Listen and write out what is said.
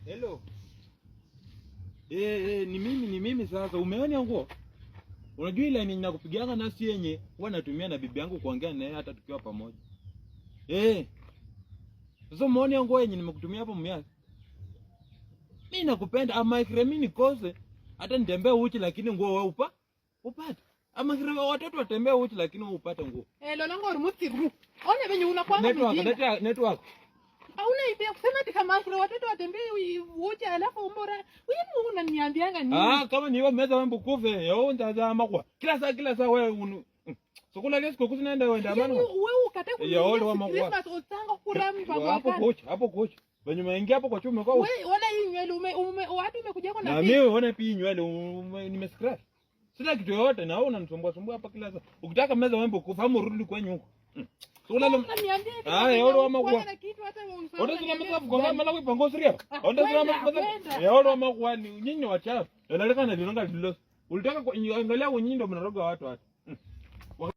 Hello. Ni mimi sasa. Umeona nguo? Unajua ile ninakupigianga nasi yenye huwa natumia na bibi yangu kuongea naye hata tukiwa pamoja. Sasa umeona nguo yenye nimekutumia hapo mmiaka. Mimi nakupenda ama mimi nikose hata nitembee uchi lakini nguo wewe upate. Ama watoto watembee uchi lakini wewe upate nguo. Lolango rumutiru. Ona venye unakwanga network. Hauna idea kusema ati kama watoto watembee uchi alafu umbora. Wewe unaniambianga nini? Kama ni wewe meza wembe kufe, yao ndazama kwa. Kila saa wewe sokula lesiko kuzinenda wewe ndamana. Wewe ukataka Christmas utanga kurami hapo kocha. Wenye umeingia hapo kwa chume kwa. Wewe ona hii nywele watu umekuja kwa na mimi ona hii nywele nimescratch. Sina kitu yote na wewe unanisumbua hapa kila saa. Ukitaka meza wembe kufahamu rudi kwenye huko. Sokula yao wa magwa. Onda sina meza kugonga mala kwa pango siria. Onda sina meza. Yao wa magwa ni nyinyi wachafu. Naleka na linonga lilos. Ulitaka kuangalia wenyinyi ndio mnaroga watu hata.